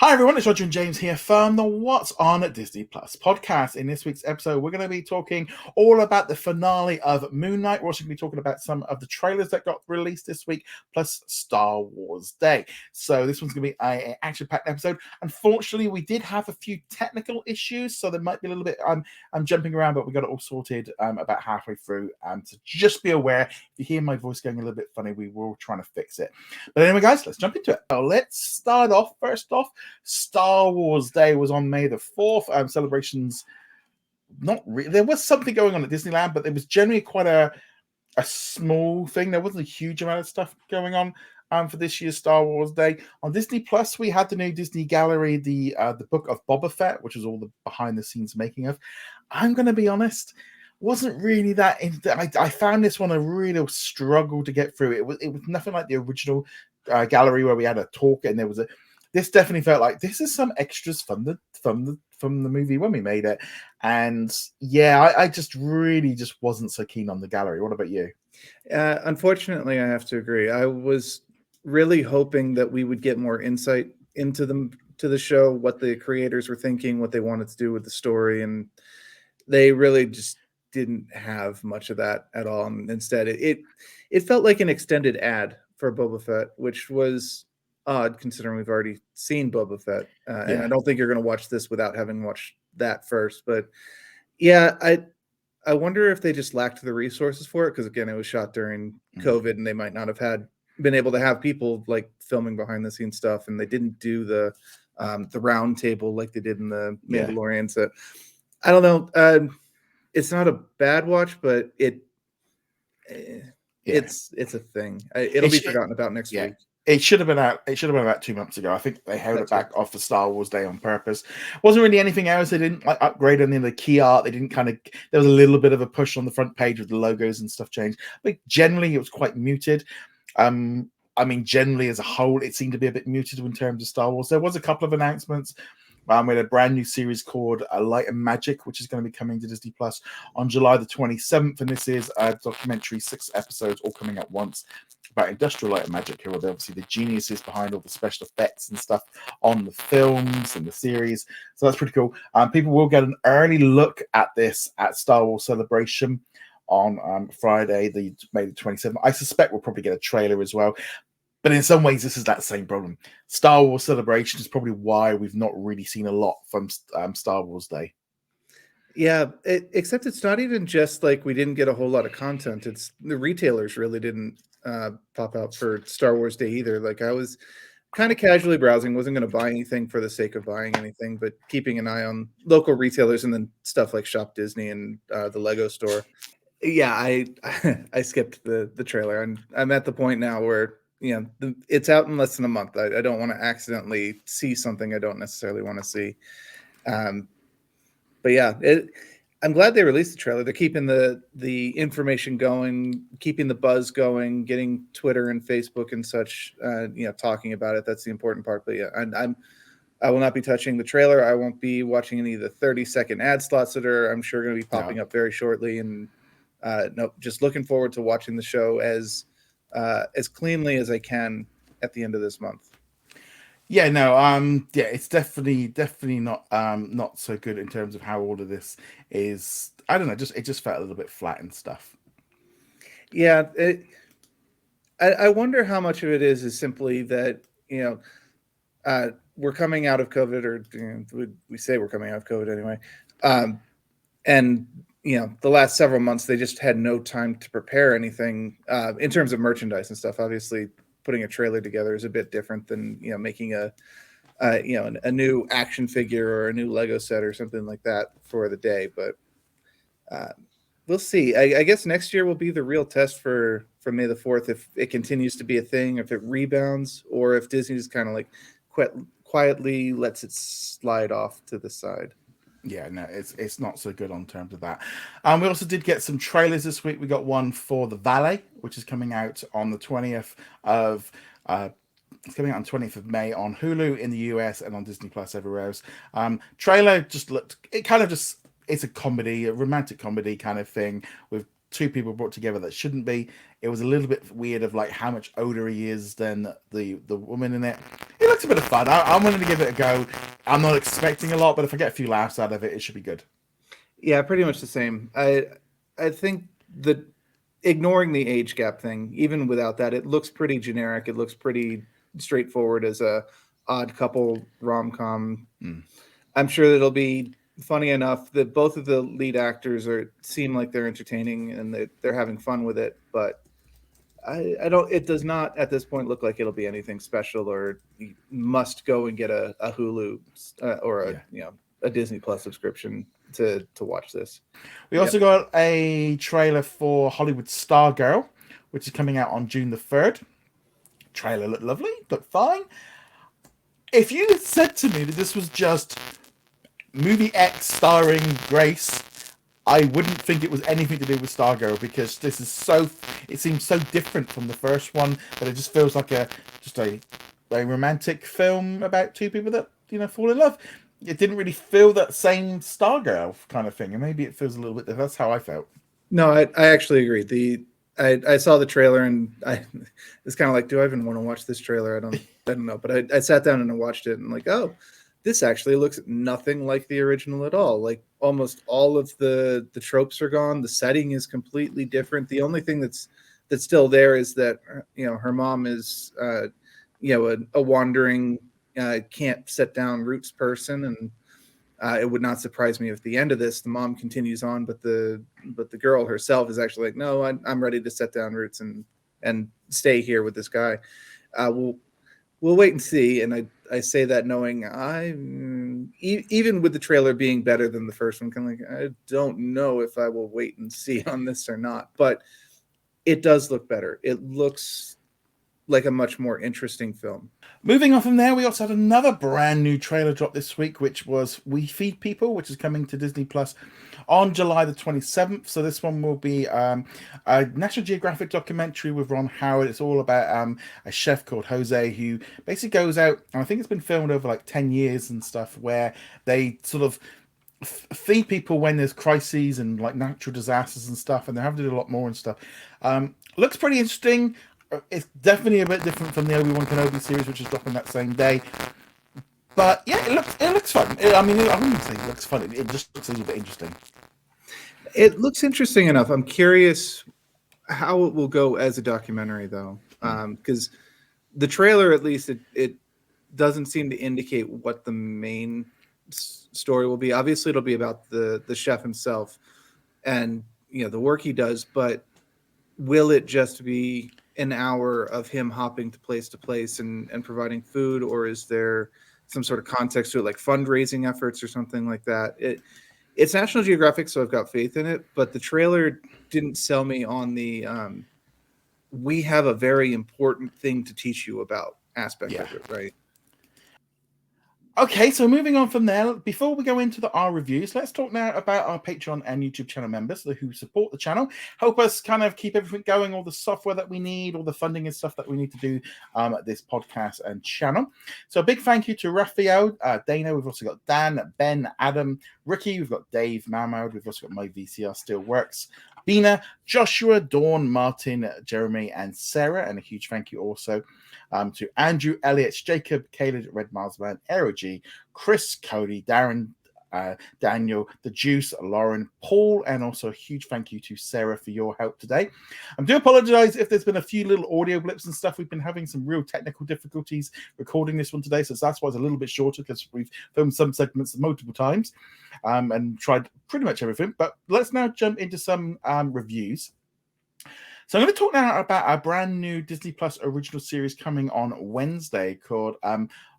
Hi everyone, it's Roger and James here from the What's On at Disney Plus podcast. In this week's episode, we're going to be talking all about the finale of Moon Knight. We're also going to be talking about some of the trailers that got released this week, plus Star Wars Day. So this one's going to be an action-packed episode. Unfortunately, we did have a few technical issues, so there might be a little bit I'm jumping around, but we got it all sorted about halfway through. So just be aware, if you hear my voice going a little bit funny, we will try to fix it. But anyway, guys, let's jump into it. So let's start off. First off, Star Wars Day was on May the 4th. Celebrations, not really. There was something going on at Disneyland, but it was generally quite a small thing. There wasn't a huge amount of stuff going on for this year's Star Wars Day. On Disney Plus, we had the new Disney Gallery, the Book of Boba Fett, which is all the behind the scenes making of. I'm going to be honest, wasn't really that. I found this one a real struggle to get through. It was nothing like the original gallery where we had a talk and there was a. This definitely felt like this is some extras from the movie when we made it, and yeah, I just really just wasn't so keen on the gallery. What about you? Unfortunately, I have to agree. I was really hoping that we would get more insight into the show, what the creators were thinking, what they wanted to do with the story, and they really just didn't have much of that at all. And instead, it felt like an extended ad for Boba Fett, which was odd considering we've already seen Boba Fett, and I don't think you're going to watch this without having watched that first. But yeah, I wonder if they just lacked the resources for it because again, it was shot during COVID, and they might not have been able to have people like filming behind the scenes stuff, and they didn't do the round table like they did in the Mandalorian. So I don't know. It's not a bad watch, but it's a thing. It'll be forgotten about next week. It should have been out. It should have been about 2 months ago. I think they held it back off for Star Wars Day on purpose. Wasn't really anything else. They didn't like upgrade any of the key art. They didn't there was a little bit of a push on the front page with the logos and stuff changed, but generally it was quite muted. I mean, generally as a whole, it seemed to be a bit muted in terms of Star Wars. There was a couple of announcements. We had a brand new series called Light and Magic, which is going to be coming to Disney Plus on July the 27th. And this is a documentary, 6 episodes, all coming at once, about Industrial Light and Magic, who are obviously the geniuses behind all the special effects and stuff on the films and the series. So that's pretty cool. People will get an early look at this at Star Wars Celebration on Friday, the May the 27th. I suspect we'll probably get a trailer as well. But in some ways, this is that same problem. Star Wars Celebration is probably why we've not really seen a lot from Star Wars Day. Yeah, except it's not even just like we didn't get a whole lot of content. It's the retailers really didn't pop out for Star Wars Day either. Like I was kind of casually browsing, wasn't going to buy anything for the sake of buying anything, but keeping an eye on local retailers and then stuff like Shop Disney and the Lego store. Yeah, I skipped the trailer, and I'm at the point now where it's out in less than a month. I don't want to accidentally see something I don't necessarily want to see. But yeah, I'm glad they released the trailer. They're keeping the information going, keeping the buzz going, getting Twitter and Facebook and such, talking about it. That's the important part. But yeah, I will not be touching the trailer. I won't be watching any of the 30-second ad slots that are, I'm sure, going to be popping up very shortly. And just looking forward to watching the show as cleanly as I can at the end of this month. Yeah, no, it's definitely not so good in terms of how all of this is. I don't know, it just felt a little bit flat and stuff. Yeah, I wonder how much of it is simply that we're coming out of COVID, or we say we're coming out of COVID anyway, and the last several months they just had no time to prepare anything in terms of merchandise and stuff. Obviously, putting a trailer together is a bit different than making a new action figure or a new Lego set or something like that for the day. But we'll see. I guess next year will be the real test for May the 4th, if it continues to be a thing, if it rebounds, or if Disney just kind of like quietly lets it slide off to the side. Yeah, no, it's not so good on terms of that. We also did get some trailers this week. We got one for The Valet, which is coming out on the 20th of it's coming out on 20th of May on Hulu in the US and on Disney Plus everywhere else. Trailer just looked, it's a comedy, a romantic comedy kind of thing with 2 people brought together that shouldn't be. It was a little bit weird of like how much older he is than the woman in it. It looked a bit of fun. I'm willing to give it a go. I'm not expecting a lot, but if I get a few laughs out of it, it should be good. Yeah, pretty much the same. I think that ignoring the age gap thing, even without that, it looks pretty generic. It looks pretty straightforward as a odd couple rom-com. I'm sure that it'll be funny enough that both of the lead actors seem like they're entertaining and that they're having fun with it, but I don't. It does not at this point look like it'll be anything special, or you must go and get a Hulu or a Disney Plus subscription to watch this. We also got a trailer for Hollywood Stargirl, which is coming out on June the 3rd. Trailer looked lovely, looked fine. If you had said to me that this was just Movie X starring Grace, I wouldn't think it was anything to do with Stargirl, because this is it seems so different from the first one that it just feels like a romantic film about two people that, fall in love. It didn't really feel that same Stargirl kind of thing, and maybe it feels a little bit. That's how I felt. No, I actually agree. I saw the trailer and it's kind of like, do I even want to watch this trailer? I don't know. But I sat down and I watched it and like, oh, this actually looks nothing like the original at all. Like almost all of the tropes are gone. The setting is completely different. The only thing that's still there is that her mom is a wandering can't set down roots person, and it would not surprise me if at the end of this the mom continues on, but the girl herself is actually like, no, I'm ready to set down roots and stay here with this guy. We'll wait and see. And I say that knowing even with the trailer being better than the first one, kind of like, I don't know if I will wait and see on this or not, but it does look better. It looks like a much more interesting film. Moving on from there, we also had another brand new trailer drop this week, which was We Feed People, which is coming to Disney Plus on July the 27th. So this one will be a National Geographic documentary with Ron Howard. It's all about a chef called Jose who basically goes out, and I think it's been filmed over like 10 years and stuff, where they sort of feed people when there's crises and like natural disasters and stuff, and they have to do a lot more and stuff. Looks pretty interesting. It's definitely a bit different from the Obi-Wan Kenobi series, which is dropping that same day. But yeah, it looks fun. I wouldn't say it looks fun. It just looks a little bit interesting. It looks interesting enough. I'm curious how it will go as a documentary, though, because the trailer, at least, it doesn't seem to indicate what the main story will be. Obviously, it'll be about the chef himself and the work he does, but will it just be an hour of him hopping to place and providing food, or is there some sort of context to it, like fundraising efforts or something like that? It's National Geographic, so I've got faith in it, but the trailer didn't sell me on the we have a very important thing to teach you about aspect of it, right? Okay, so moving on from there, before we go into our reviews, let's talk now about our Patreon and YouTube channel members who support the channel, help us kind of keep everything going, all the software that we need, all the funding and stuff that we need to do this podcast and channel. So a big thank you to Raphael, Dana, we've also got Dan, Ben, Adam, Ricky, we've got Dave, Mahmoud, we've also got My VCR Still Works, Bina, Joshua, Dawn, Martin, Jeremy, and Sarah, and a huge thank you also to Andrew, Elliot, Jacob, Caleb, Red Marsman, Aero G, Chris, Cody, Darren, Daniel, The Juice, Lauren, Paul, and also a huge thank you to Sarah for your help today. I do apologize if there's been a few little audio blips and stuff. We've been having some real technical difficulties recording this one today, so that's why it's a little bit shorter, because we've filmed some segments multiple times and tried pretty much everything. But let's now jump into some reviews. So I'm going to talk now about a brand new Disney Plus original series coming on Wednesday called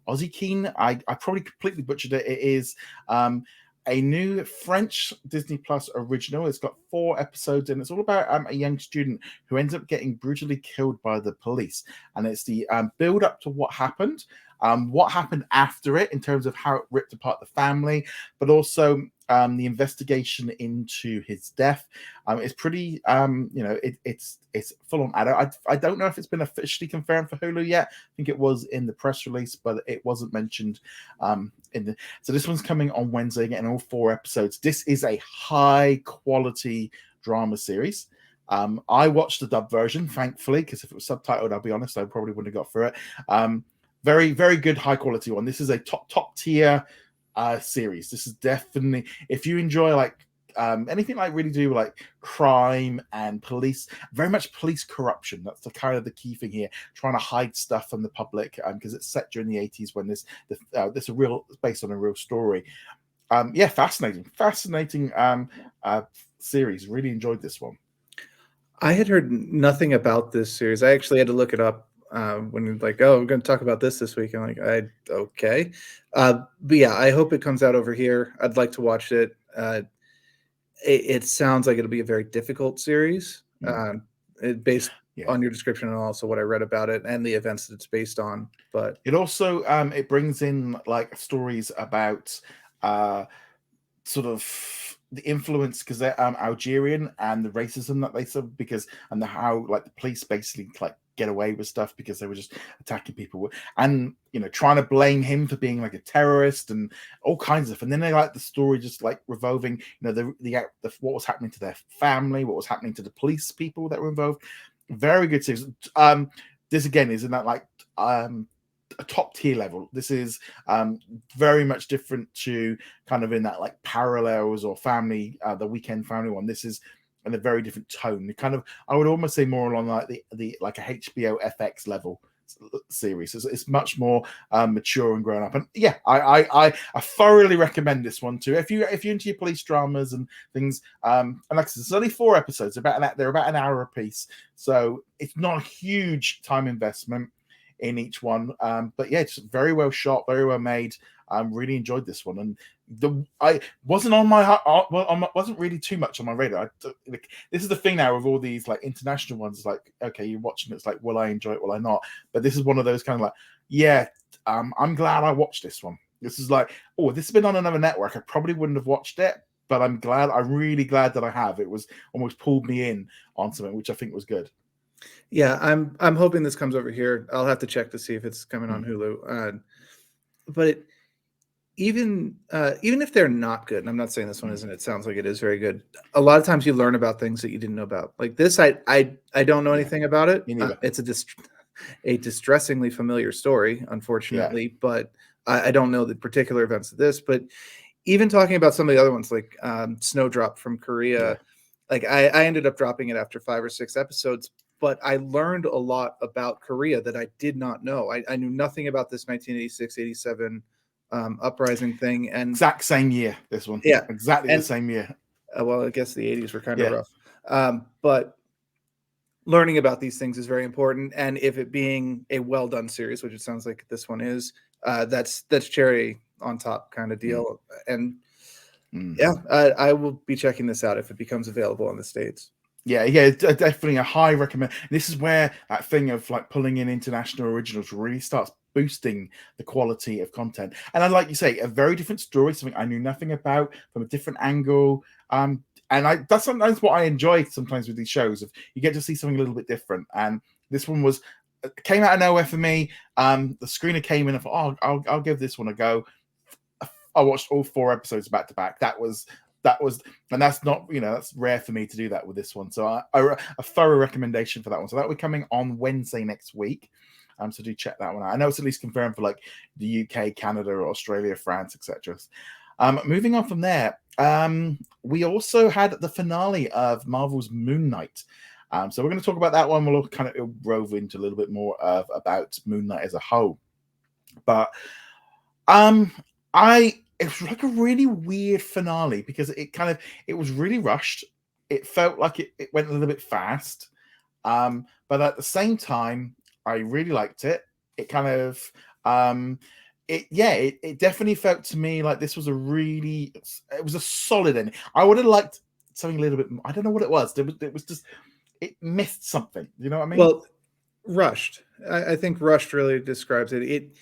Ozzy Keen. I probably completely butchered it. It is a new French Disney Plus original. It's got 4 episodes and it's all about a young student who ends up getting brutally killed by the police. And it's the build up to what happened after it in terms of how it ripped apart the family, but also the investigation into his death. It's pretty, it's full on adult. I don't know if it's been officially confirmed for Hulu yet. I think it was in the press release, but it wasn't mentioned so this one's coming on Wednesday, getting all 4 episodes. This is a high quality drama series. I watched the dub version, thankfully, because if it was subtitled, I'll be honest, I probably wouldn't have got through it. very, very good, high quality one. This is a top tier series. This is definitely, if you enjoy like anything like really do like crime and police, very much police corruption. That's the kind of the key thing here, trying to hide stuff from the public, because it's set during the 80s when this a real, based on a real story. Yeah, fascinating series. Really enjoyed this one. I had heard nothing about this series. I actually had to look it up when you're like, oh, we're going to talk about this week. I'm like, okay. But yeah, I hope it comes out over here. I'd like to watch it. It sounds like it'll be a very difficult series, based on your description and also what I read about it and the events that it's based on. But it also it brings in like stories about sort of the influence, because they're Algerian, and the racism that they suffer because, and how like the police basically like get away with stuff because they were just attacking people, and trying to blame him for being like a terrorist and all kinds of stuff. And then they like the story just like revolving, the what was happening to their family, what was happening to the police people that were involved. Very good series. This again is in that like a top tier level. This is very much different to kind of in that like Parallels or Family, the Weekend Family one. This is in a very different tone. It kind of, I would almost say more along like the like a HBO FX level series. It's much more mature and grown up. And yeah, I thoroughly recommend this one too. If you're into your police dramas and things, and like I said, it's only 4 episodes. They're about an hour a piece, so it's not a huge time investment in each one. But yeah, it's very well shot, very well made. Really enjoyed this one, and I wasn't on my wasn't really too much on my radar. This is the thing now with all these like international ones. It's like, okay, you're watching, it's like, will I enjoy it? Will I not? But this is one of those kind of like, yeah, I'm glad I watched this one. This is like, oh, this has been on another network, I probably wouldn't have watched it, but I'm really glad that I have. It was almost pulled me in on something, which I think was good. Yeah, I'm hoping this comes over here. I'll have to check to see if it's coming on Hulu. But even if they're not good, and I'm not saying this one isn't, it sounds like it is very good. A lot of times you learn about things that you didn't know about. Like this, I don't know anything about it. It's a distressingly familiar story, unfortunately, but I don't know the particular events of this. But even talking about some of the other ones, like Snowdrop from Korea, like I ended up dropping it after 5 or 6 episodes. But I learned a lot about Korea that I did not know. I knew nothing about this 1986, 87 uprising thing. And exact same year, this one. Yeah. Exactly the same year. Well, I guess the 80s were kind of rough. But learning about these things is very important. And if it being a well-done series, which it sounds like this one is, that's cherry on top kind of deal. And yeah, I will be checking this out if it becomes available in the States. Yeah, definitely a high recommend. This is where that thing of like pulling in international originals really starts boosting the quality of content. And I, like you say, a very different story, something I knew nothing about, from a different angle. And that's sometimes what I enjoy sometimes with these shows. If you get to see something a little bit different, and this one came out of nowhere for me. The screener came in and I thought, oh, I'll give this one a go. I watched all 4 episodes back to back. That was, and that's not, that's rare for me to do that with this one. So a thorough recommendation for that one. So that will be coming on Wednesday next week. So do check that one out. I know it's at least confirmed for like the UK, Canada, Australia, France, etc. Moving on from there, we also had the finale of Marvel's Moon Knight. So we're going to talk about that one. We'll kind of rove into a little bit more about Moon Knight as a whole. But it was like a really weird finale because it was really rushed. It felt like it went a little bit fast. But at the same time, I really liked it. It kind of, it definitely felt to me like this was it was a solid ending. I would have liked something a little bit more. I don't know what it was. It was just, it missed something. You know what I mean? Well, rushed. I think rushed really describes it.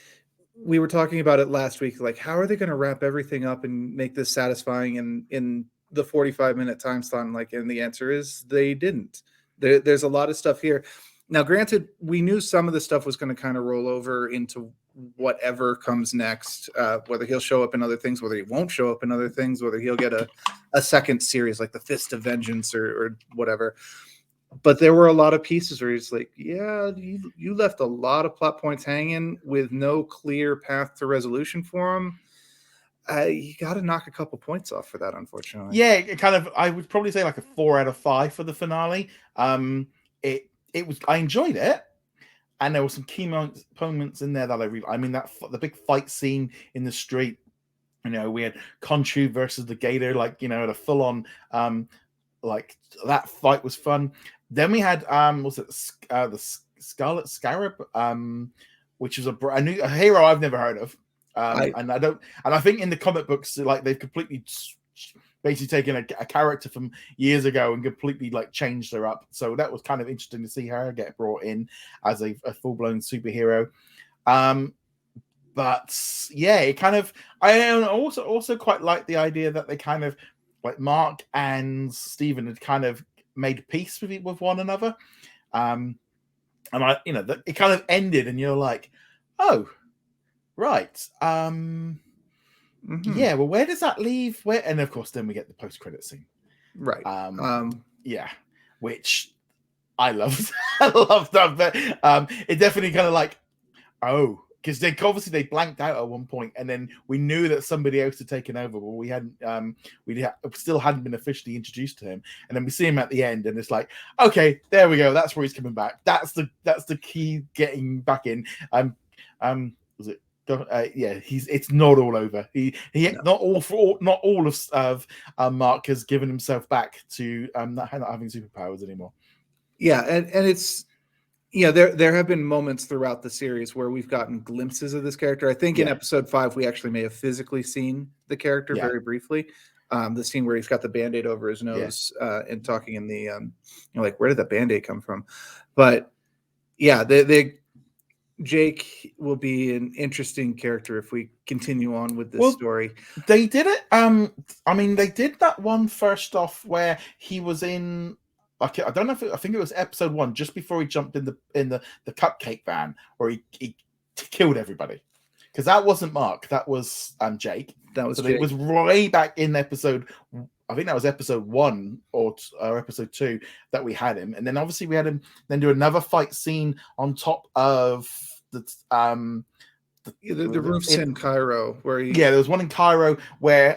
We were talking about it last week. Like, how are they going to wrap everything up and make this satisfying in the 45-minute time slot? And the answer is they didn't. There's a lot of stuff here. Now, granted, we knew some of the stuff was going to kind of roll over into whatever comes next, whether he'll show up in other things, whether he won't show up in other things, whether he'll get a second series like the Fist of Vengeance or whatever. But there were a lot of pieces where he's like, yeah, you left a lot of plot points hanging with no clear path to resolution for them. You got to knock a couple points off for that, unfortunately. Yeah, it kind of. I would probably say like a 4 out of 5 for the finale. It was. I enjoyed it, and there were some key moments in there that I really. I mean, the big fight scene in the street. You know, we had Khonshu versus the Gator, like, you know, at a full on, like, that fight was fun. Then we had was it the Scarlet Scarab, which is a hero I've never heard of. And I think in the comic books, like, they've completely basically taken a character from years ago and completely like changed her up. So that was kind of interesting to see her get brought in as a full-blown superhero. But yeah, it kind of, I also quite like the idea that they kind of, like, Mark and Steven had kind of made peace with one another. And it kind of ended and you're like, oh, right. Yeah, well, where does that leave? And of course, then we get the post-credit scene. Right. Yeah, which I loved. I loved that. But it definitely kind of like, oh, because they blanked out at one point, and then we knew that somebody else had taken over, but we hadn't. Still hadn't been officially introduced to him, and then we see him at the end, and it's like, okay, there we go. That's where he's coming back. That's the key getting back in. Was it? Yeah, it's not all over. No. Not all of Mark has given himself back to not having superpowers anymore. Yeah, and it's, there have been moments throughout the series where we've gotten glimpses of this character. I think in episode 5 we actually may have physically seen the character very briefly. The scene where he's got the Band-Aid over his nose and talking in the like, where did that Band-Aid come from? But yeah, Jake will be an interesting character if we continue on with this story. They did it. I mean, they did that one first off where he was in. Like, I don't know I think it was episode 1, just before he jumped in the cupcake van, where he killed everybody. Because that wasn't Mark, that was Jake. That was Jake. It was right back in episode. I think that was episode 1 or episode 2 that we had him, and then obviously we had him then do another fight scene on top of the roofs in Cairo where there was one in Cairo where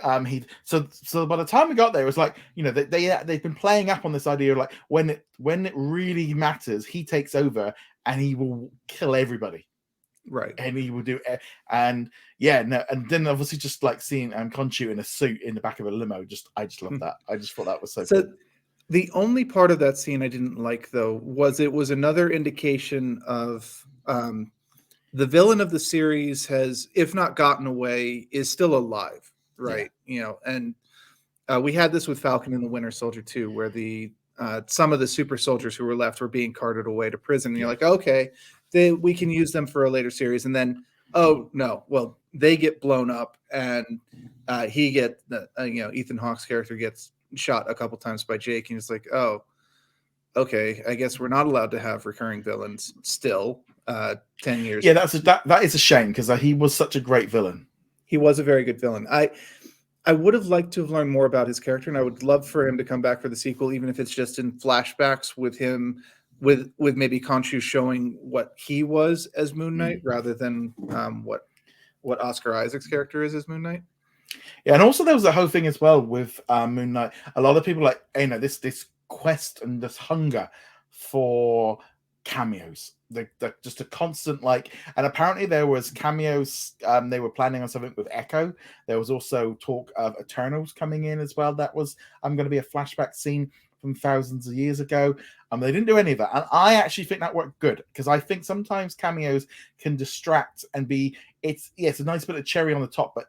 so by the time we got there, it was like, they've been playing up on this idea of like, when it really matters, he takes over and he will kill everybody. Right. And he will do it. And then obviously just like seeing Khonshu in a suit in the back of a limo, I just love that. I just thought that was so cool. The only part of that scene I didn't like, though, was it was another indication of the villain of the series has, if not gotten away, is still alive, right? And we had this with Falcon and the Winter Soldier too, where some of the super soldiers who were left were being carted away to prison. And you're like, okay, we can use them for a later series. And then, oh no, well, they get blown up, and Ethan Hawke's character gets shot a couple times by Jake, and it's like, oh, okay, I guess we're not allowed to have recurring villains still. 10 years. Yeah, that is a shame, because he was such a great villain. He was a very good villain. I would have liked to have learned more about his character, and I would love for him to come back for the sequel, even if it's just in flashbacks with him, with maybe Khonshu showing what he was as Moon Knight rather than what Oscar Isaac's character is as Moon Knight. Yeah, and also there was the whole thing as well with Moon Knight. A lot of people this quest and this hunger for cameos. Just a constant and apparently there was cameos. They were planning on something with Echo. There was also talk of Eternals coming in as well. That was going to be a flashback scene from thousands of years ago. They didn't do any of that, and I actually think that worked good, because I think sometimes cameos can distract and be it's a nice bit of cherry on the top, but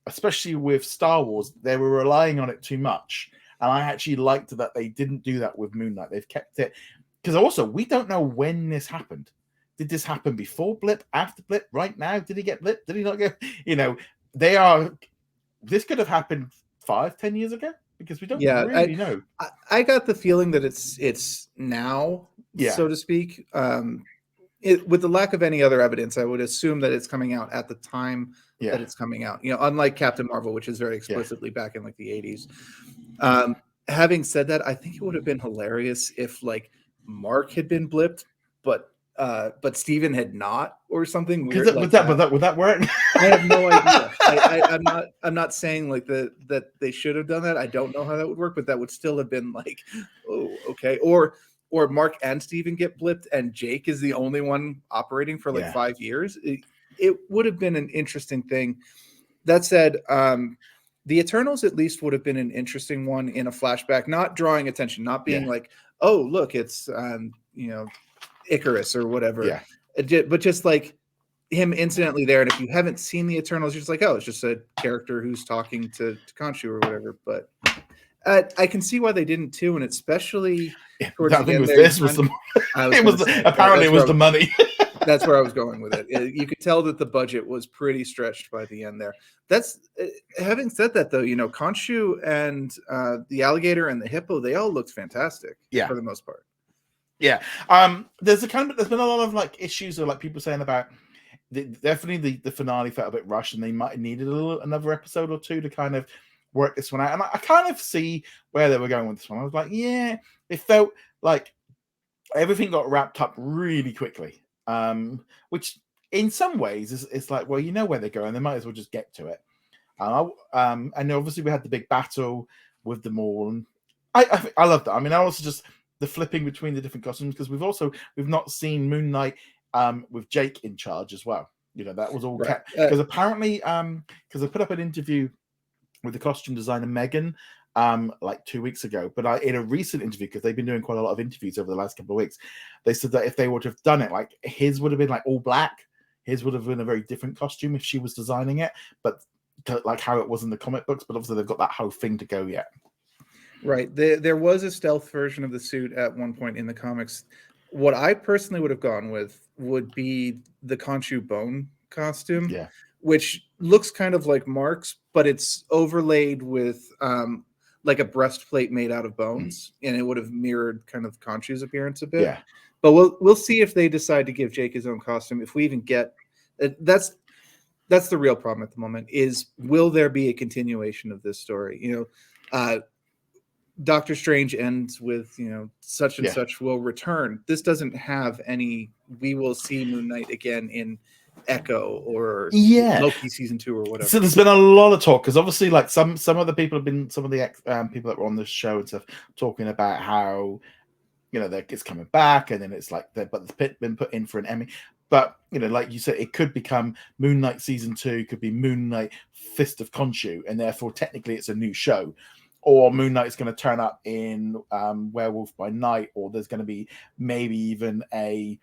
especially with Star Wars, they were relying on it too much, and I actually liked that they didn't do that with Moon Knight. They've kept it. Because also, we don't know when this happened. Did this happen before Blip, after Blip, right now? Did he get Blip? Did he not get? This could have happened 5-10 years ago, because we don't really know. I got the feeling that it's now, so to speak. With the lack of any other evidence, I would assume that it's coming out at the time that it's coming out. Unlike Captain Marvel, which is very explicitly back in like the 80s. having said that, I think it would have been hilarious if like Mark had been blipped, but Steven had not, or something weird like that. Would that work? I have no idea. I'm not saying like that they should have done that. I don't know how that would work, but that would still have been like, oh, okay. Or Mark and Steven get blipped and Jake is the only one operating for like 5 years. It would have been an interesting thing. That said, the Eternals at least would have been an interesting one in a flashback, not drawing attention, not being like, oh, look, it's Icarus or whatever. Yeah. But just like him incidentally there. And if you haven't seen the Eternals, you're just like, oh, it's just a character who's talking to Khonshu or whatever. But I can see why they didn't too, and especially towards the end there, apparently it was the money. That's where I was going with it. You could tell that the budget was pretty stretched by the end there. That's having said that, though, Khonshu and the alligator and the hippo, they all looked fantastic for the most part. Yeah. There's been a lot of like issues or like people saying about definitely the finale felt a bit rushed and they might have needed another episode or two to kind of work this one out. And I kind of see where they were going with this one. I was like, yeah, it felt like everything got wrapped up really quickly. Which in some ways is like, well, you know where they're going, they might as well just get to it. And obviously we had the big battle with them all, and I love that. I mean, I also just the flipping between the different costumes, because we've not seen Moon Knight with Jake in charge as well. That was all because apparently because I put up an interview with the costume designer Megan like 2 weeks ago, but in a recent interview, because they've been doing quite a lot of interviews over the last couple of weeks, they said that if they would have done it, like his would have been like all black, his would have been a very different costume if she was designing it, but like how it was in the comic books. But obviously they've got that whole thing to go yet. Right. There was a stealth version of the suit at one point in the comics. What I personally would have gone with would be the Khonshu bone costume, which looks kind of like Mark's, but it's overlaid with like a breastplate made out of bones, and it would have mirrored kind of Khonshu's appearance a bit. Yeah. But we'll see if they decide to give Jake his own costume. If we even get that's the real problem at the moment, is will there be a continuation of this story? Doctor Strange ends with, such and such will return. This doesn't have any, we will see Moon Knight again in Echo or Loki season 2 or whatever. So there's been a lot of talk, because obviously like some of the people have been, some of the people that were on this show and stuff, talking about how, that it's coming back, and then it's like, but it's been put in for an Emmy. But, like you said, it could become Moon Knight season 2, could be Moon Knight Fist of Khonshu, and therefore technically it's a new show. Or Moon Knight's going to turn up in Werewolf by Night, or there's going to be maybe even a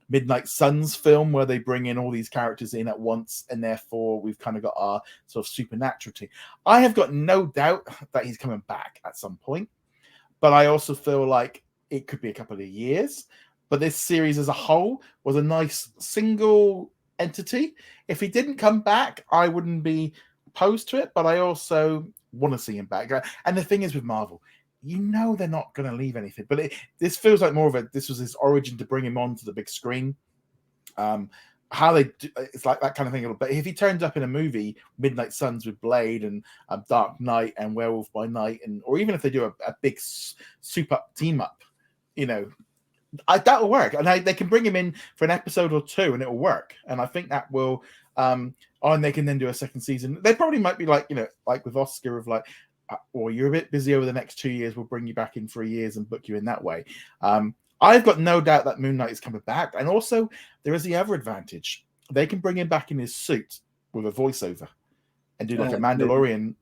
Midnight Suns film where they bring in all these characters in at once, and therefore we've kind of got our sort of supernatural team. I have got no doubt that he's coming back at some point, but I also feel like it could be a couple of years. But this series as a whole was a nice single entity. If he didn't come back, I wouldn't be opposed to it, but I also want to see him back. And the thing is with Marvel, they're not going to leave anything, but this feels like more of this was his origin to bring him onto the big screen. How they do, it's like that kind of thing. But if he turns up in a movie, Midnight Suns with Blade and Dark Knight and Werewolf by Night, or even if they do a big super team up, that will work, and they can bring him in for an episode or two, and it will work. And I think that will. And they can then do a second season. They probably might be like, like with Oscar of like, or you're a bit busy over the next 2 years, we'll bring you back in 3 years and book you in that way. I've got no doubt that Moon Knight is coming back. And also there is the other advantage. They can bring him back in his suit with a voiceover and do like a Mandalorian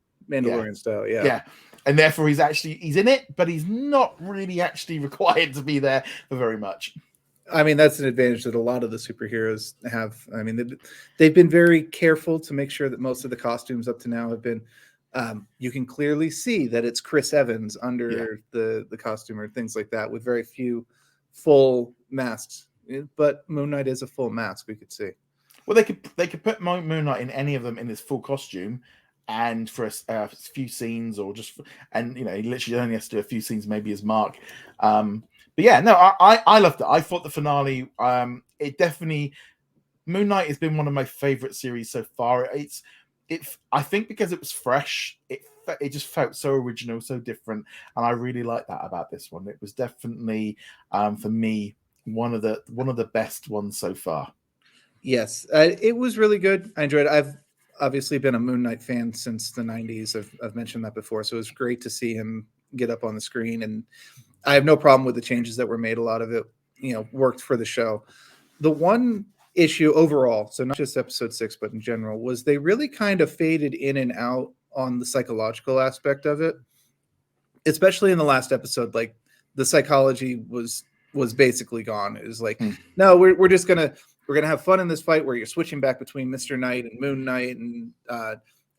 style. Yeah. And therefore he's in it, but he's not really actually required to be there for very much. I mean, that's an advantage that a lot of the superheroes have. I mean, they've been very careful to make sure that most of the costumes up to now have been, you can clearly see that it's Chris Evans under the costume or things like that, with very few full masks. But Moon Knight is a full mask, we could see. Well, they could put Moon Knight in any of them in his full costume, and for a few scenes, or just, and he literally only has to do a few scenes, maybe as Mark. But yeah, no, I loved it. I thought the finale, it definitely, Moon Knight has been one of my favorite series so far. I think because it was fresh, it it just felt so original, so different, and I really like that about this one. It was definitely for me one of the best ones so far. Yes, it was really good. I enjoyed it. I've obviously been a Moon Knight fan since the 90s. I've mentioned that before, so it was great to see him get up on the screen, and I have no problem with the changes that were made. A lot of it, worked for the show. The one issue overall, so not just episode 6, but in general, was they really kind of faded in and out on the psychological aspect of it, especially in the last episode. Like, the psychology was basically gone. It was like, no, we're just gonna have fun in this fight where you're switching back between Mr. Knight and Moon Knight, and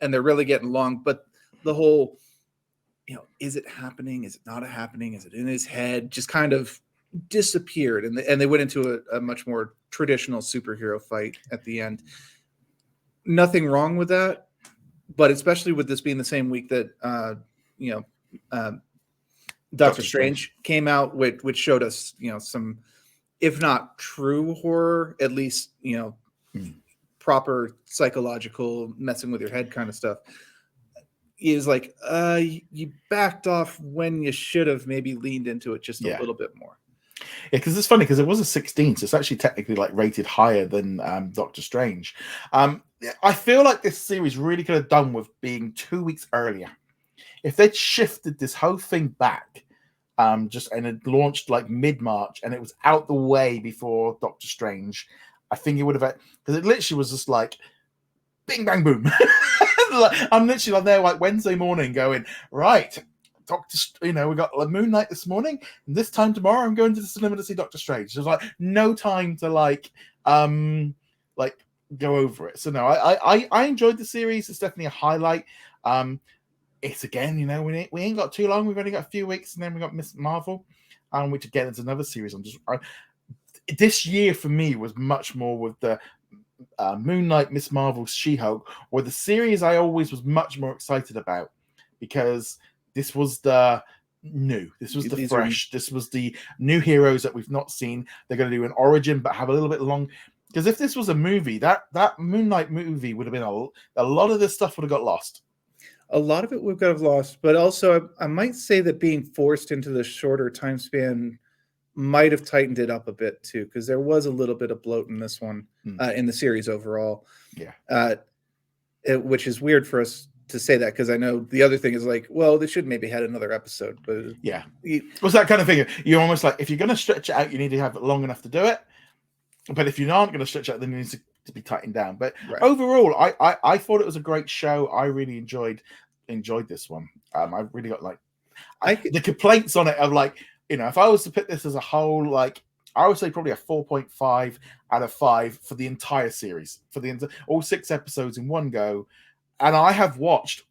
they're really getting along. But the whole, is it happening? Is it not happening? Is it in his head? Just kind of disappeared, and they went into a much more traditional superhero fight at the end. Nothing wrong with that, but especially with this being the same week that Doctor Strange came out, which showed us some, if not true horror, at least proper psychological messing with your head kind of stuff. Is like you backed off when you should have maybe leaned into it just a little bit more. Yeah, because it's funny because it was a 16, so it's actually technically like rated higher than Doctor Strange. I feel like this series really could have done with being 2 weeks earlier. If they'd shifted this whole thing back, and it launched like mid-March, and it was out the way before Doctor Strange, I think it would have, because it literally was just like bing bang boom. I'm literally there like Wednesday morning going, right, we got Moon Knight this morning, and this time tomorrow I'm going to the cinema to see Doctor Strange. There's like no time to go over it. So no, I enjoyed the series. It's definitely a highlight. It's again, we ain't got too long. We've only got a few weeks, and then we got Miss Marvel, which again is another series. This year for me was much more with the Moon Knight, Miss Marvel, She-Hulk, or the series I always was much more excited about, because this was the new, this was the fresh, this was the new heroes that we've not seen. They're going to do an origin, but have a little bit long. Because if this was a movie, that Moon Knight movie would have been a lot of this stuff would have got lost. A lot of it would have lost, but also I might say that being forced into the shorter time span might have tightened it up a bit too, because there was a little bit of bloat in this one, in the series overall. Yeah. Which is weird for us to say that, because I know the other thing is like, well, they should maybe had another episode, but yeah, it was that kind of thing. You're almost like, if you're going to stretch it out, you need to have it long enough to do it. But if you aren't going to stretch it out, then it needs to be tightened down. But overall, I thought it was a great show. I really enjoyed this one. I really got the complaints on it of like, if I was to put this as a whole, like, I would say probably a 4.5 out of 5 for the entire series, for all 6 episodes in one go. And I have watched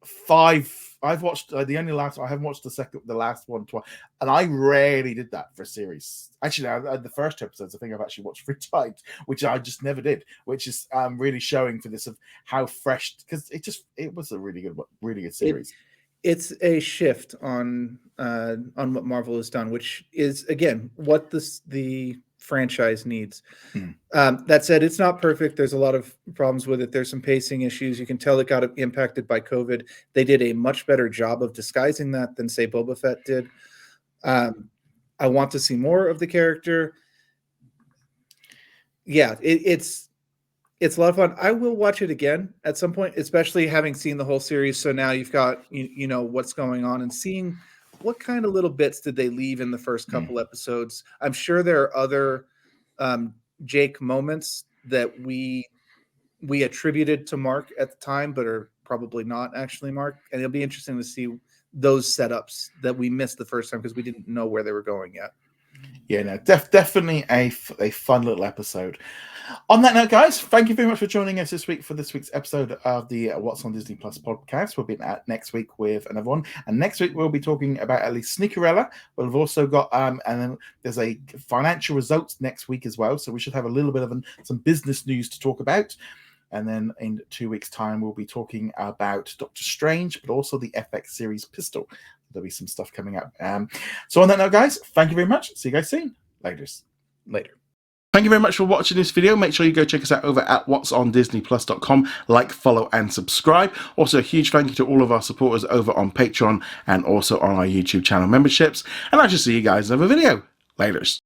5. I've watched I haven't watched the last one twice, and I rarely did that for a series. Actually, the first 2 episodes I think I've actually watched 3 times, which I just never did. Which is really showing for this of how fresh, because it was a really good series. It's a shift on what Marvel has done, which is again what the franchise needs. That said, it's not perfect. There's a lot of problems with it. There's some pacing issues. You can tell it got impacted by COVID. They did a much better job of disguising that than, say, Boba Fett did. I want to see more of the character. Yeah, it's a lot of fun. I will watch it again at some point, especially having seen the whole series. So now you've got what's going on, and seeing what kind of little bits did they leave in the first couple episodes. I'm sure there are other Jake moments that we attributed to Mark at the time, but are probably not actually Mark. And it'll be interesting to see those setups that we missed the first time because we didn't know where they were going yet. Yeah, no, definitely a fun little episode. On that note, guys, thank you very much for joining us this week for this week's episode of the What's on Disney Plus podcast. We'll be at next week with another one, and next week we'll be talking about at least Sneakerella. We've also got and then there's a financial results next week as well, so we should have a little bit of some business news to talk about. And then in 2 weeks' time, we'll be talking about Doctor Strange, but also the FX series Pistol. There'll be some stuff coming up. So on that note, guys, thank you very much. See you guys soon. Later. Thank you very much for watching this video. Make sure you go check us out over at whatsondisneyplus.com. Like, follow, and subscribe. Also, a huge thank you to all of our supporters over on Patreon and also on our YouTube channel memberships. And I shall see you guys in another video. Laters.